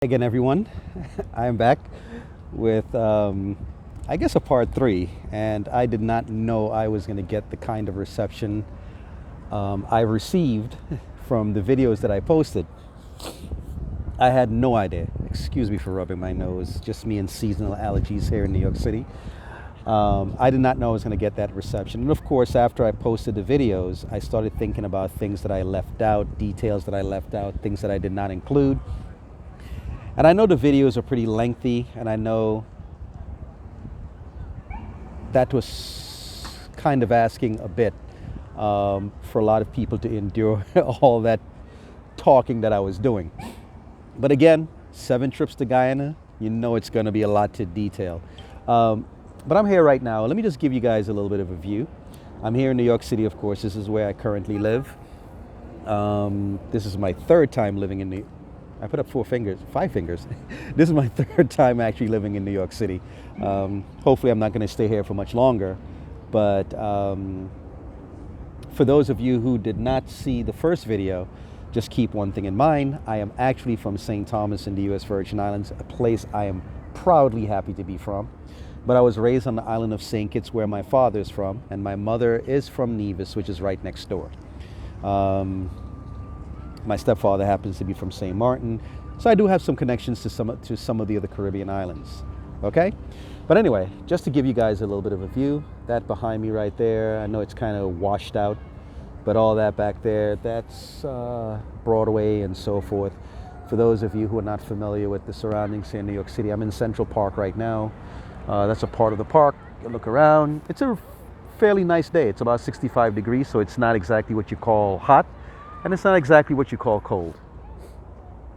Again, everyone, I am back with, I guess, a part three, and I did not know I was going to get the kind of reception I received from the videos that I posted. I had no idea. Excuse me for rubbing my nose, just me and seasonal allergies here in New York City. I did not know I was going to get that reception. And of course, after I posted the videos, I started thinking about things that I left out, details that I left out, things that I did not include. And I know the videos are pretty lengthy, and I know that was kind of asking a bit for a lot of people to endure all that talking that I was doing. But again, 7 trips to Guyana, you know it's going to be a lot to detail. But I'm here right now. Let me just give you guys a little bit of a view. I'm here in New York City, of course. This is where I currently live. This is my 3rd time living in I put up 5 fingers. This is my 3rd time actually living in New York City. Hopefully I'm not going to stay here for much longer. But for those of you who did not see the first video, just keep one thing in mind. I am actually from St. Thomas in the U.S. Virgin Islands, a place I am proudly happy to be from. But I was raised on the island of St. Kitts, where my father is from, and my mother is from Nevis, which is right next door. My stepfather happens to be from St. Martin, so I do have some connections to some of the other Caribbean islands. Okay, but anyway, just to give you guys a little bit of a view, that behind me right there, I know it's kind of washed out, but all that back there, that's Broadway and so forth. For those of you who are not familiar with the surroundings here in New York City, I'm in Central Park right now. That's a part of the park. You look around, it's a fairly nice day. It's about 65 degrees, so it's not exactly what you call hot, and it's not exactly what you call cold.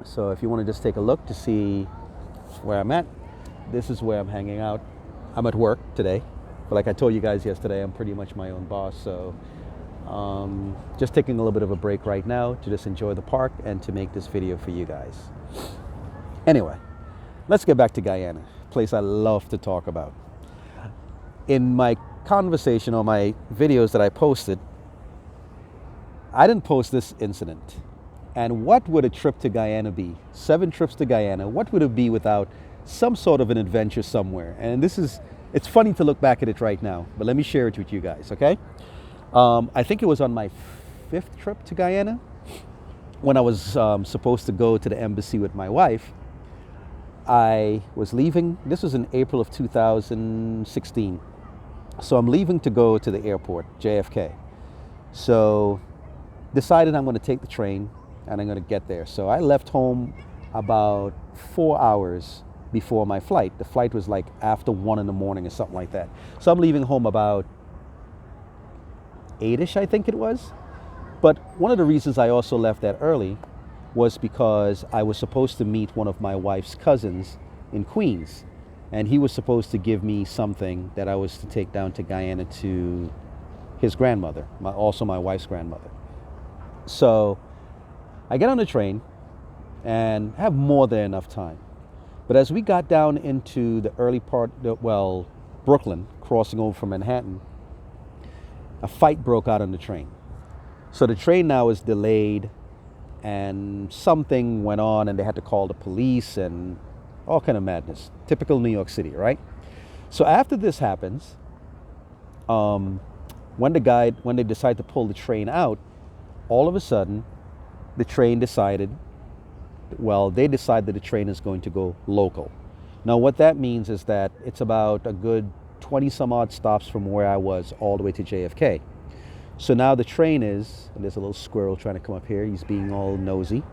So if you want to just take a look to see where I'm at, this is where I'm hanging out. I'm at work today, but like I told you guys yesterday, I'm pretty much my own boss. So just taking a little bit of a break right now to just enjoy the park and to make this video for you guys. Anyway, let's get back to Guyana, a place I love to talk about. In my conversation or my videos that I posted, I didn't post this incident. And what would a trip to Guyana be? 7 trips to Guyana, what would it be without some sort of an adventure somewhere? And it's funny to look back at it right now, but let me share it with you guys, okay? I think it was on my 5th trip to Guyana when I was supposed to go to the embassy with my wife. I was leaving, this was in April of 2016. So I'm leaving to go to the airport, JFK. So decided I'm going to take the train and I'm going to get there. So I left home about 4 hours before my flight. The flight was like after 1 in the morning or something like that. So I'm leaving home about 8-ish, I think it was. But one of the reasons I also left that early was because I was supposed to meet one of my wife's cousins in Queens. And he was supposed to give me something that I was to take down to Guyana to his grandmother, also my wife's grandmother. So I get on the train and have more than enough time. But as we got down into the early part, Brooklyn, crossing over from Manhattan, a fight broke out on the train. So the train now is delayed, and something went on and they had to call the police and all kind of madness. Typical New York City, right? So after this happens, when they decide to pull the train out, all of a sudden, the train decided that the train is going to go local. Now, what that means is that it's about a good 20 some odd stops from where I was all the way to JFK. So now the train is, and there's a little squirrel trying to come up here. He's being all nosy.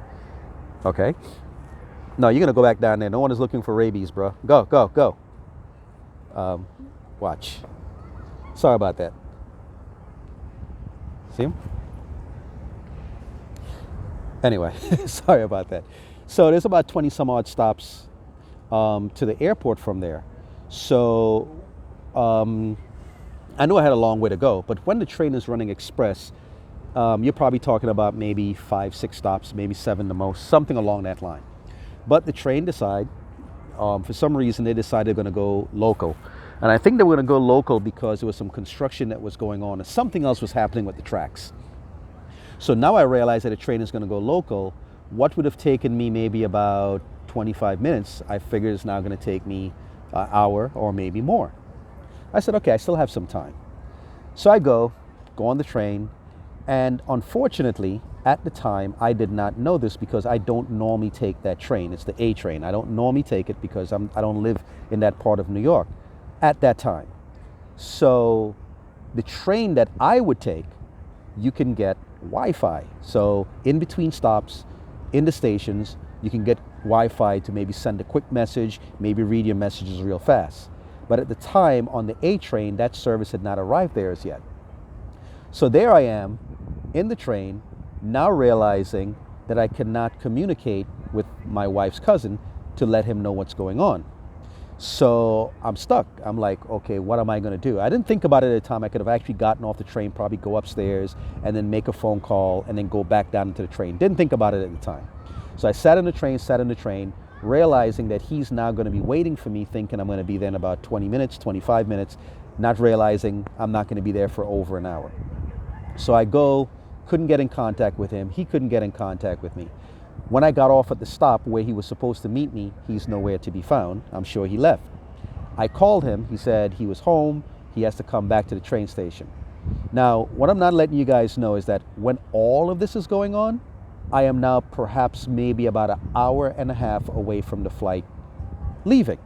Okay. No, you're going to go back down there. No one is looking for rabies, bro. Go, go, go. Watch. Sorry about that. See him? Anyway, sorry about that. So there's about 20 some odd stops to the airport from there. So I knew I had a long way to go, but when the train is running express, you're probably talking about maybe 5, 6 stops, maybe 7 the most, something along that line. But the train for some reason, they decided they're going to go local. And I think they were going to go local because there was some construction that was going on and something else was happening with the tracks. So now I realize that a train is going to go local. What would have taken me maybe about 25 minutes. I figured it's now going to take me an hour or maybe more. I said, okay, I still have some time. So I go on the train, and unfortunately, at the time, I did not know this because I don't normally take that train. It's the A train. I don't normally take it because I don't live in that part of New York at that time. So the train that I would take, you can get Wi-Fi. So in between stops, in the stations, you can get Wi-Fi to maybe send a quick message, maybe read your messages real fast. But at the time on the A train, that service had not arrived there as yet. So there I am in the train, now realizing that I cannot communicate with my wife's cousin to let him know what's going on. So I'm stuck. I'm like, okay, what am I going to do? I didn't think about it at the time. I could have actually gotten off the train, probably go upstairs and then make a phone call and then go back down into the train. Didn't think about it at the time. So I sat in the train, realizing that he's now going to be waiting for me, thinking I'm going to be there in about 20 minutes, 25 minutes, not realizing I'm not going to be there for over an hour. So I couldn't get in contact with him. He couldn't get in contact with me. When I got off at the stop where he was supposed to meet me, he's nowhere to be found. I'm sure he left. I called him. He said he was home. He has to come back to the train station. Now, what I'm not letting you guys know is that when all of this is going on, I am now perhaps maybe about an hour and a half away from the flight leaving.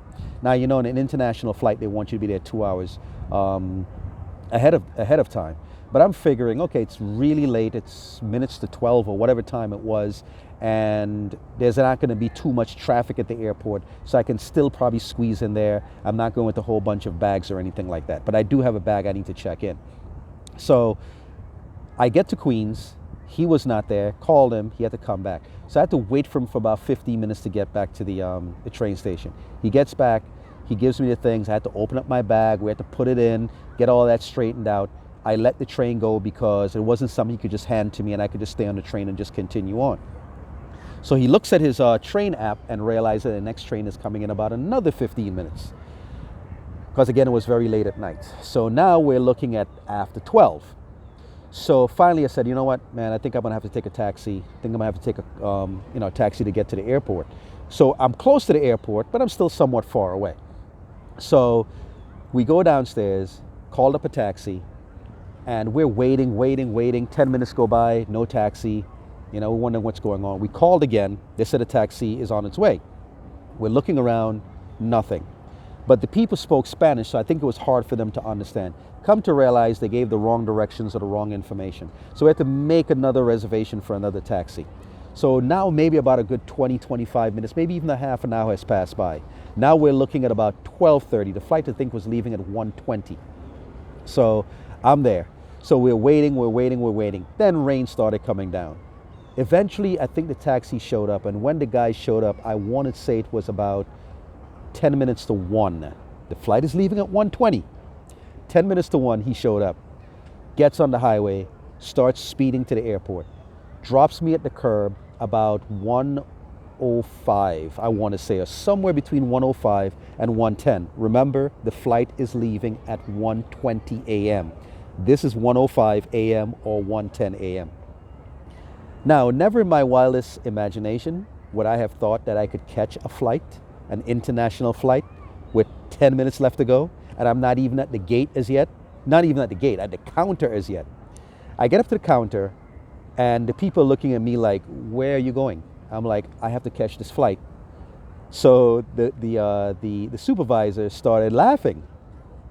Now, you know, in an international flight, they want you to be there 2 hours ahead of time. But I'm figuring, okay, it's really late. It's minutes to 12 or whatever time it was. And there's not going to be too much traffic at the airport. So I can still probably squeeze in there. I'm not going with a whole bunch of bags or anything like that. But I do have a bag I need to check in. So I get to Queens. He was not there. Called him. He had to come back. So I had to wait for him for about 15 minutes to get back to the train station. He gets back. He gives me the things. I had to open up my bag. We had to put it in, get all that straightened out. I let the train go because it wasn't something he could just hand to me and I could just stay on the train and just continue on. So he looks at his train app and realizes that the next train is coming in about another 15 minutes. Because again, it was very late at night. So now we're looking at after 12. So finally I said, you know what, man, I think I'm gonna have to take a taxi. I think I'm gonna have to take a taxi to get to the airport. So I'm close to the airport, but I'm still somewhat far away. So we go downstairs, called up a taxi, and we're waiting. 10 minutes go by, no taxi. You know, we're wondering what's going on. We called again. They said a taxi is on its way. We're looking around, nothing. But the people spoke Spanish, so I think it was hard for them to understand. Come to realize they gave the wrong directions or the wrong information. So we had to make another reservation for another taxi. So now maybe about a good 20, 25 minutes, maybe even a half an hour has passed by. Now we're looking at about 12:30. The flight, I think, was leaving at 1:20. So I'm there. So we're waiting. Then rain started coming down. Eventually, I think the taxi showed up. And when the guy showed up, I want to say it was about 10 minutes to 1. The flight is leaving at 1:20. 10 minutes to 1, he showed up. Gets on the highway, starts speeding to the airport. Drops me at the curb about 1:05, I want to say, or somewhere between 1:05 and 1:10. Remember, the flight is leaving at 1:20 a.m. This is 1:05 a.m. or 1:10 a.m. Now, never in my wildest imagination would I have thought that I could catch a flight, an international flight, with 10 minutes left to go, and I'm not even at the gate as yet. Not even at the gate, at the counter as yet. I get up to the counter, and the people are looking at me like, where are you going? I'm like, I have to catch this flight. So the supervisor started laughing,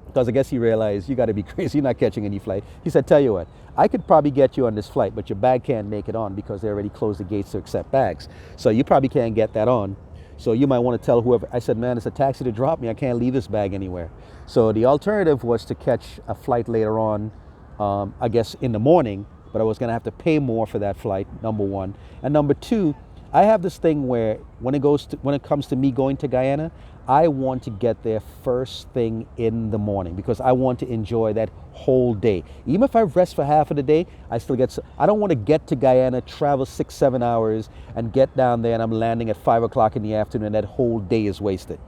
because I guess he realized, you got to be crazy, you're not catching any flight. He said, tell you what, I could probably get you on this flight, but your bag can't make it on because they already closed the gates to accept bags. So you probably can't get that on. So you might want to tell whoever. I said, man, it's a taxi to drop me. I can't leave this bag anywhere. So the alternative was to catch a flight later on, I guess in the morning, but I was going to have to pay more for that flight, number one. And number two, I have this thing where when it comes to me going to Guyana, I want to get there first thing in the morning because I want to enjoy that whole day. Even if I rest for half of the day, I don't want to get to Guyana, travel 6-7 hours and get down there and I'm landing at 5 o'clock in the afternoon and that whole day is wasted.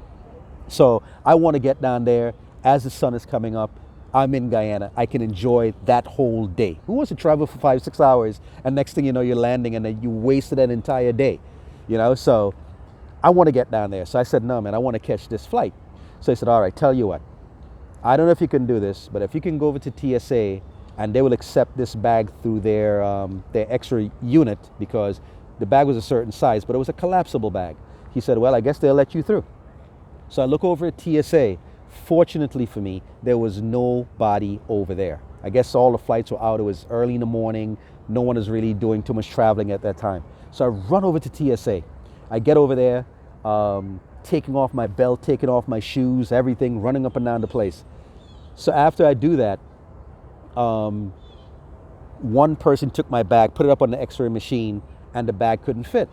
So I want to get down there as the sun is coming up. I'm in Guyana. I can enjoy that whole day. Who wants to travel for 5-6 hours and next thing you know, you're landing and then you wasted an entire day, you know? So I want to get down there. So I said, no, man, I want to catch this flight. So he said, all right, tell you what, I don't know if you can do this, but if you can go over to TSA and they will accept this bag through their extra unit, because the bag was a certain size, but it was a collapsible bag. He said, well, I guess they'll let you through. So I look over at TSA. Fortunately for me, there was nobody over there. I guess all the flights were out. It was early in the morning. No one was really doing too much traveling at that time. So I run over to TSA. I get over there, taking off my belt, taking off my shoes, everything, running up and down the place. So after I do that, one person took my bag, put it up on the X-ray machine, and the bag couldn't fit.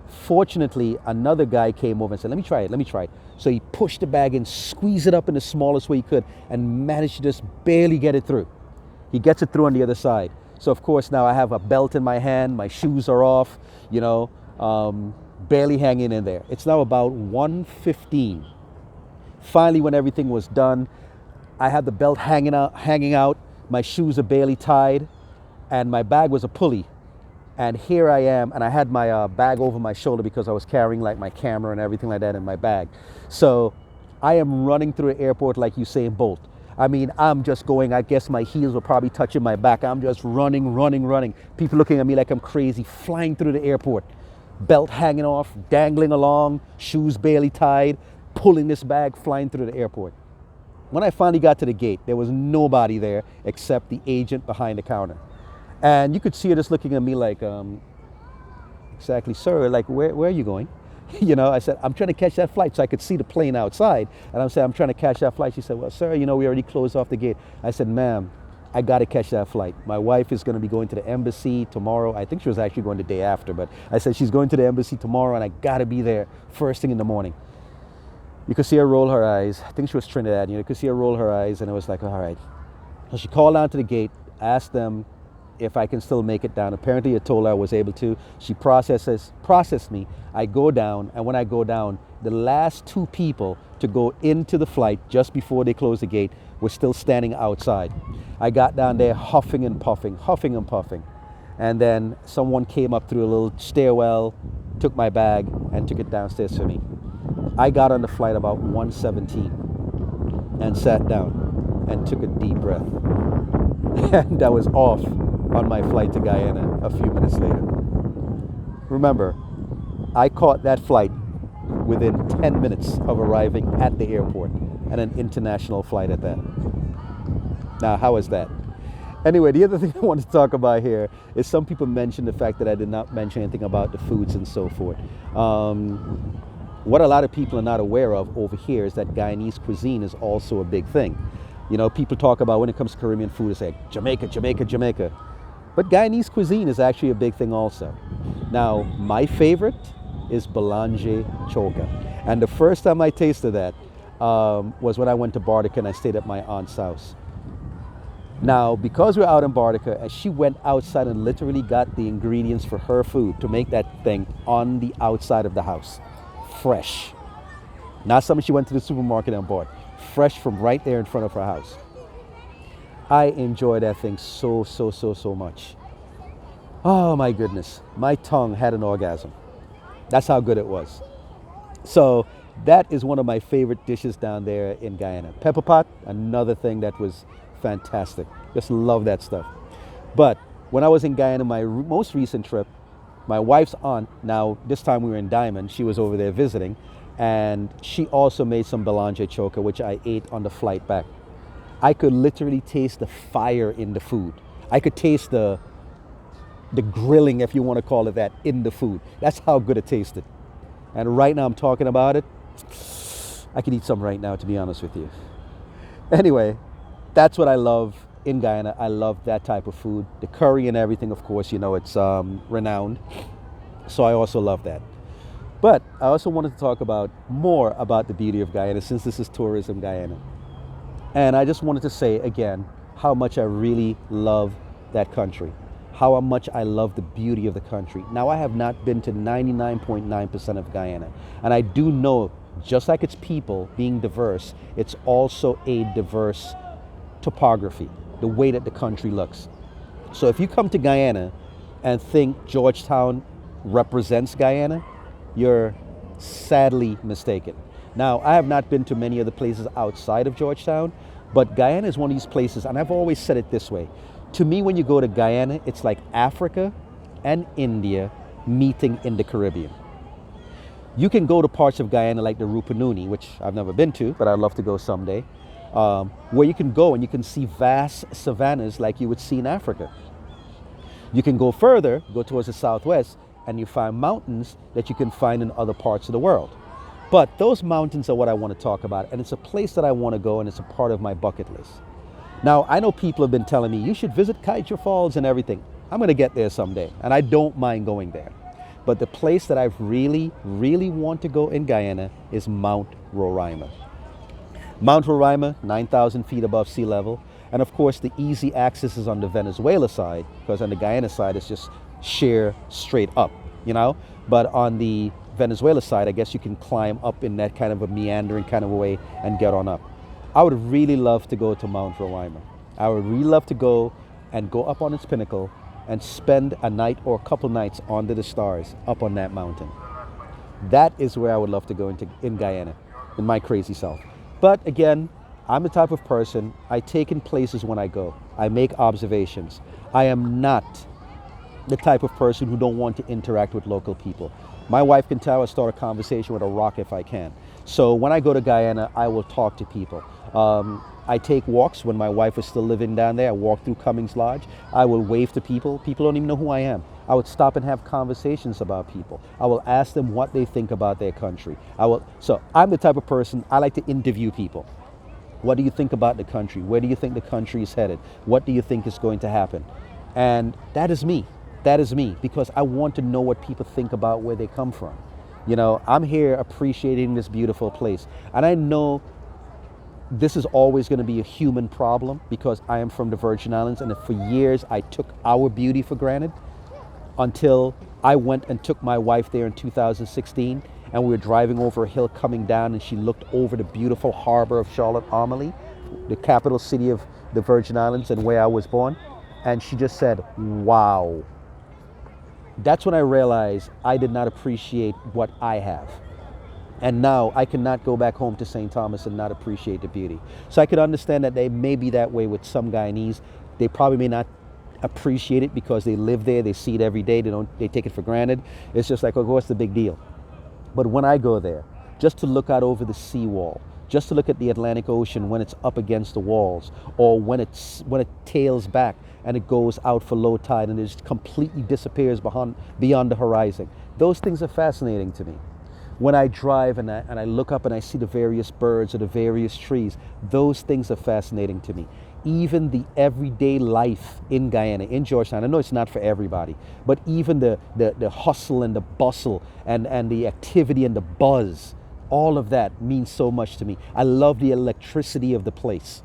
Fortunately, another guy came over and said, let me try it. So he pushed the bag in, squeezed it up in the smallest way he could, and managed to just barely get it through. He gets it through on the other side. So of course now I have a belt in my hand, my shoes are off, barely hanging in there. It's now about 1:15. Finally, when everything was done, I had the belt hanging out, my shoes are barely tied, and my bag was a pulley. And here I am, and I had my bag over my shoulder because I was carrying like my camera and everything like that in my bag. So I am running through the airport like Usain Bolt. I mean, I'm just going, I guess my heels were probably touching my back. I'm just running. People looking at me like I'm crazy, flying through the airport. Belt hanging off, dangling along, shoes barely tied, pulling this bag, flying through the airport. When I finally got to the gate, there was nobody there except the agent behind the counter. And you could see her just looking at me like, exactly, sir, like, where are you going? I said, I'm trying to catch that flight. So I could see the plane outside. And I'm saying, I'm trying to catch that flight. She said, well, sir, we already closed off the gate. I said, ma'am, I got to catch that flight. My wife is going to be going to the embassy tomorrow. I think she was actually going the day after, but I said, she's going to the embassy tomorrow, and I got to be there first thing in the morning. You could see her roll her eyes. I think she was Trinidad. You could see her roll her eyes, and it was like, all right. So she called down to the gate, asked them if I can still make it down. Apparently I told her I was able to. She processed me. I go down, and when I go down, the last two people to go into the flight just before they closed the gate were still standing outside. I got down there huffing and puffing. And then someone came up through a little stairwell, took my bag, and took it downstairs for me. I got on the flight about 1:17 and sat down and took a deep breath. And I was off on my flight to Guyana a few minutes later. Remember, I caught that flight within 10 minutes of arriving at the airport, and an international flight at that. Now, how is that? Anyway, the other thing I want to talk about here is some people mentioned the fact that I did not mention anything about the foods and so forth. What a lot of people are not aware of over here is that Guyanese cuisine is also a big thing. People talk about when it comes to Caribbean food, it's like Jamaica. But Guyanese cuisine is actually a big thing also. Now, my favorite is Belange Choka. And the first time I tasted that was when I went to Bartica and I stayed at my aunt's house. Now, because we're out in Bartica, and she went outside and literally got the ingredients for her food to make that thing on the outside of the house. Fresh. Not something she went to the supermarket and bought. Fresh from right there in front of her house. I enjoy that thing so much. Oh my goodness. My tongue had an orgasm. That's how good it was. So that is one of my favorite dishes down there in Guyana. Pepper pot, another thing that was fantastic. Just love that stuff. But when I was in Guyana, my most recent trip, my wife's aunt, now this time we were in Diamond, she was over there visiting, and she also made some Belange Choka, which I ate on the flight back. I could literally taste the fire in the food. I could taste the grilling, if you want to call it that, in the food. That's how good it tasted. And right now I'm talking about it, I could eat some right now, to be honest with you. Anyway, that's what I love in Guyana. I love that type of food. The curry and everything, of course, it's renowned. So I also love that. But I also wanted to talk more about the beauty of Guyana, since this is Tourism Guyana. And I just wanted to say again how much I really love that country, how much I love the beauty of the country. Now, I have not been to 99.9% of Guyana, and I do know, just like its people being diverse, it's also a diverse topography, the way that the country looks. So if you come to Guyana and think Georgetown represents Guyana, you're sadly mistaken. Now, I have not been to many of the places outside of Georgetown, but Guyana is one of these places, and I've always said it this way. To me, when you go to Guyana, it's like Africa and India meeting in the Caribbean. You can go to parts of Guyana like the Rupununi, which I've never been to, but I'd love to go someday, where you can go and you can see vast savannas like you would see in Africa. You can go further, go towards the southwest, and you find mountains that you can find in other parts of the world. But those mountains are what I want to talk about, and it's a place that I want to go, and it's a part of my bucket list. Now, I know people have been telling me, you should visit Kaiser Falls and everything. I'm going to get there someday, and I don't mind going there. But the place that I really, really want to go in Guyana is Mount Roraima. Mount Roraima, 9,000 feet above sea level. And of course, the easy access is on the Venezuela side, because on the Guyana side, it's just sheer straight up, you know? But on the Venezuela side, I guess you can climb up in that kind of a meandering kind of a way and get on up. I would really love to go to Mount Roraima. I would really love to go and go up on its pinnacle and spend a night or a couple nights under the stars up on that mountain. That is where I would love to go in Guyana, in my crazy self. But again, I'm the type of person, I take in places when I go. I make observations. I am not the type of person who don't want to interact with local people. My wife can tell I start a conversation with a rock if I can. So when I go to Guyana, I will talk to people. I take walks when my wife is still living down there. I walk through Cummings Lodge. I will wave to people. People don't even know who I am. I would stop and have conversations about people. I will ask them what they think about their country. So I'm the type of person, I like to interview people. What do you think about the country? Where do you think the country is headed? What do you think is going to happen? And that is me. That is me, because I want to know what people think about where they come from. You know, I'm here appreciating this beautiful place. And I know this is always going to be a human problem, because I am from the Virgin Islands, and for years I took our beauty for granted until I went and took my wife there in 2016, and we were driving over a hill coming down, and she looked over the beautiful harbor of Charlotte-Amalie, the capital city of the Virgin Islands and where I was born, and she just said, wow. That's when I realized I did not appreciate what I have. And now I cannot go back home to St. Thomas and not appreciate the beauty. So I could understand that they may be that way with some Guyanese. They probably may not appreciate it because they live there, they see it every day, they take it for granted. It's just like, oh, what's the big deal? But when I go there, just to look out over the seawall, just to look at the Atlantic Ocean when it's up against the walls, or when it tails back and it goes out for low tide and it just completely disappears beyond the horizon. Those things are fascinating to me. When I drive and I look up and I see the various birds or the various trees, those things are fascinating to me. Even the everyday life in Guyana, in Georgetown, I know it's not for everybody, but even the hustle and the bustle and the activity and the buzz, all of that means so much to me. I love the electricity of the place.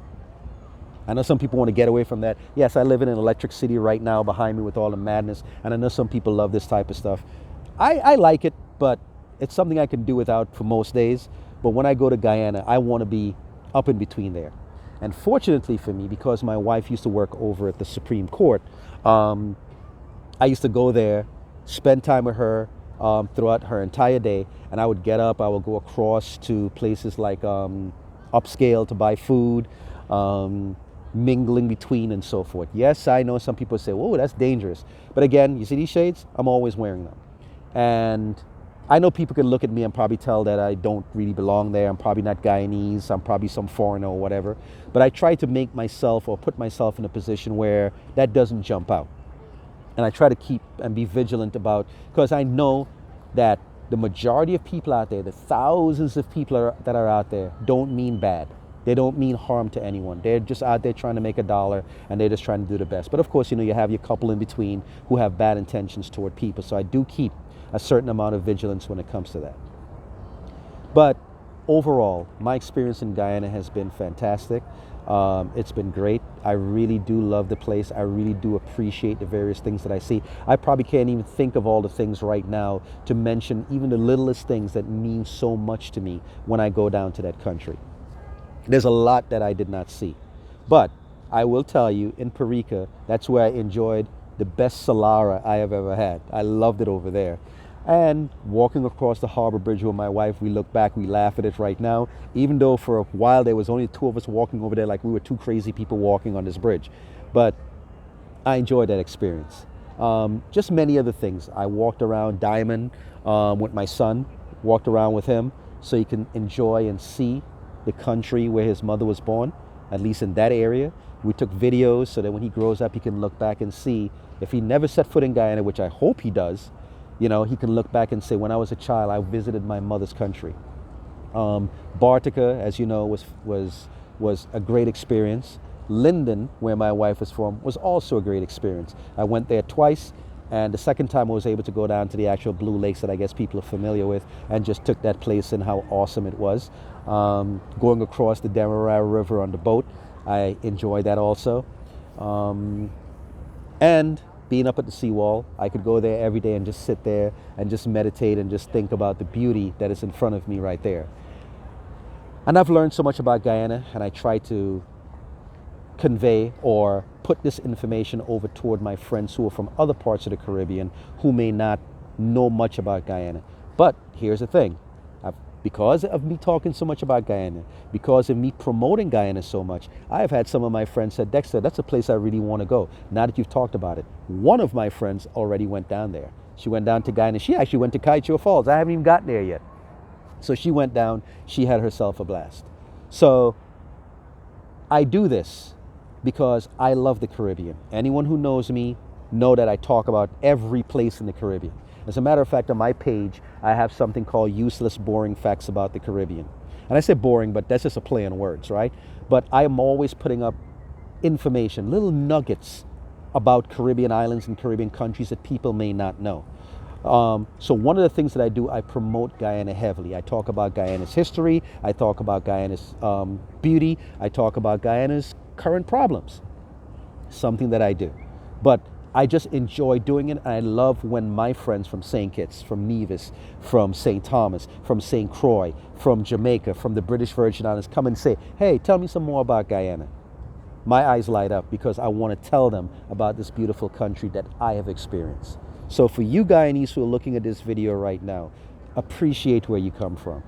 I know some people want to get away from that. Yes, I live in an electric city right now behind me with all the madness, and I know some people love this type of stuff. I like it, but it's something I can do without for most days. But when I go to Guyana, I want to be up in between there. And fortunately for me, because my wife used to work over at the Supreme Court, I used to go there, spend time with her throughout her entire day, and I would get up, I would go across to places like upscale to buy food, mingling between and so forth. Yes, I know some people say, whoa, that's dangerous. But again, you see these shades? I'm always wearing them. And I know people can look at me and probably tell that I don't really belong there. I'm probably not Guyanese. I'm probably some foreigner or whatever. But I try to make myself or put myself in a position where that doesn't jump out. And I try to keep and be vigilant about, because I know that the majority of people out there, the thousands of people that are out there, don't mean bad. They don't mean harm to anyone. They're just out there trying to make a dollar, and they're just trying to do the best. But of course, you know, you have your couple in between who have bad intentions toward people. So I do keep a certain amount of vigilance when it comes to that. But overall, my experience in Guyana has been fantastic. It's been great. I really do love the place. I really do appreciate the various things that I see. I probably can't even think of all the things right now to mention even the littlest things that mean so much to me when I go down to that country. There's a lot that I did not see. But I will tell you, in Parika, that's where I enjoyed the best Solara I have ever had. I loved it over there. And walking across the harbor bridge with my wife, we look back, we laugh at it right now, even though for a while there was only two of us walking over there like we were two crazy people walking on this bridge. But I enjoyed that experience. Just many other things. I walked around Diamond with my son, walked around with him so he can enjoy and see the country where his mother was born, at least in that area. We took videos so that when he grows up, he can look back and see. If he never set foot in Guyana, which I hope he does, you know, he can look back and say, when I was a child, I visited my mother's country. Bartica, as you know, was a great experience. Linden, where my wife is from, was also a great experience. I went there twice, and the second time I was able to go down to the actual Blue Lakes that I guess people are familiar with, and just took that place and how awesome it was. Going across the Demerara River on the boat, I enjoyed that also. And being up at the seawall, I could go there every day and just sit there and just meditate and just think about the beauty that is in front of me right there. And I've learned so much about Guyana, and I try to convey or put this information over toward my friends who are from other parts of the Caribbean who may not know much about Guyana. But here's the thing, because of me talking so much about Guyana, because of me promoting Guyana so much, I've had some of my friends say, Dexter, that's a place I really want to go, now that you've talked about it. One of my friends already went down there. She went down to Guyana. She actually went to Kaieteur Falls. I haven't even gotten there yet. So she went down, she had herself a blast. So I do this because I love the Caribbean. Anyone who knows me know that I talk about every place in the Caribbean. As a matter of fact, on my page, I have something called Useless Boring Facts About the Caribbean. And I say boring, but that's just a play on words, right? But I am always putting up information, little nuggets about Caribbean islands and Caribbean countries that people may not know. So one of the things that I do, I promote Guyana heavily. I talk about Guyana's history. I talk about Guyana's beauty. I talk about Guyana's current problems. Something that I do. But I just enjoy doing it. And I love when my friends from St. Kitts, from Nevis, from St. Thomas, from St. Croix, from Jamaica, from the British Virgin Islands come and say, hey, tell me some more about Guyana. My eyes light up because I want to tell them about this beautiful country that I have experienced. So for you Guyanese who are looking at this video right now, appreciate where you come from.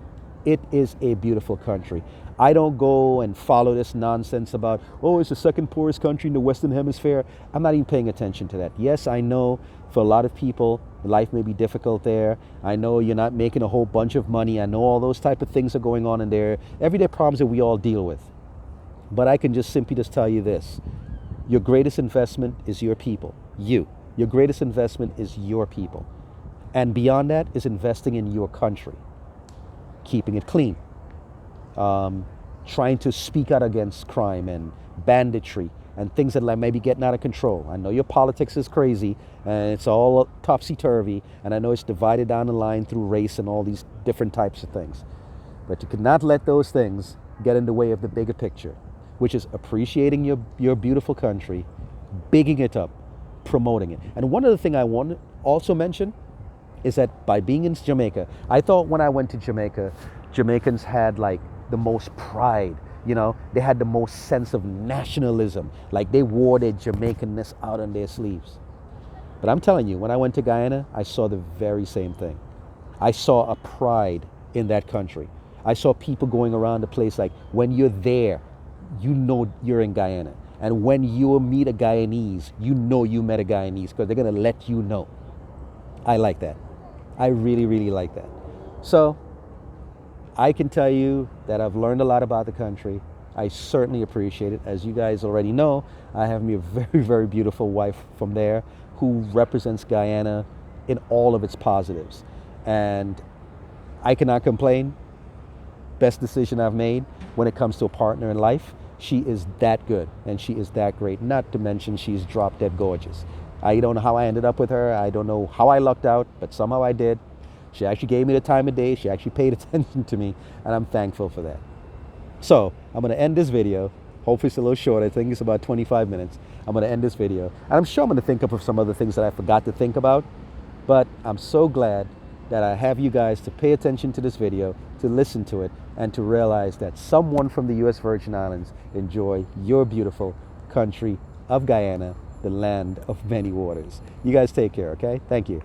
It is a beautiful country. I don't go and follow this nonsense about, oh, it's the second poorest country in the Western Hemisphere. I'm not even paying attention to that. Yes, I know for a lot of people, life may be difficult there. I know you're not making a whole bunch of money. I know all those type of things are going on in there. Everyday problems that we all deal with. But I can just simply just tell you this. Your greatest investment is your people, you. Your greatest investment is your people. And beyond that is investing in your country, keeping it clean, trying to speak out against crime and banditry and things that may be getting out of control. I know your politics is crazy and it's all topsy-turvy, and I know it's divided down the line through race and all these different types of things. But you cannot let those things get in the way of the bigger picture, which is appreciating your beautiful country, bigging it up, promoting it. And one other thing I want to also mention is that by being in Jamaica, I thought when I went to Jamaica, Jamaicans had like the most pride, you know, they had the most sense of nationalism, like they wore their Jamaicanness out on their sleeves. But I'm telling you, when I went to Guyana, I saw the very same thing. I saw a pride in that country. I saw people going around the place like, when you're there, you know you're in Guyana. And when you meet a Guyanese, you know you met a Guyanese because they're going to let you know. I like that. I really, really like that. So I can tell you that I've learned a lot about the country. I certainly appreciate it. As you guys already know, I have me a very, very beautiful wife from there who represents Guyana in all of its positives. And I cannot complain. Best decision I've made when it comes to a partner in life. She is that good and she is that great. Not to mention she's drop dead gorgeous. I don't know how I ended up with her. I don't know how I lucked out, but somehow I did. She actually gave me the time of day. She actually paid attention to me, and I'm thankful for that. So I'm going to end this video. Hopefully it's a little short. I think it's about 25 minutes. I'm going to end this video. And I'm sure I'm going to think of some other things that I forgot to think about. But I'm so glad that I have you guys to pay attention to this video, to listen to it, and to realize that someone from the U.S. Virgin Islands enjoy your beautiful country of Guyana, the land of many waters. You guys take care, okay? Thank you.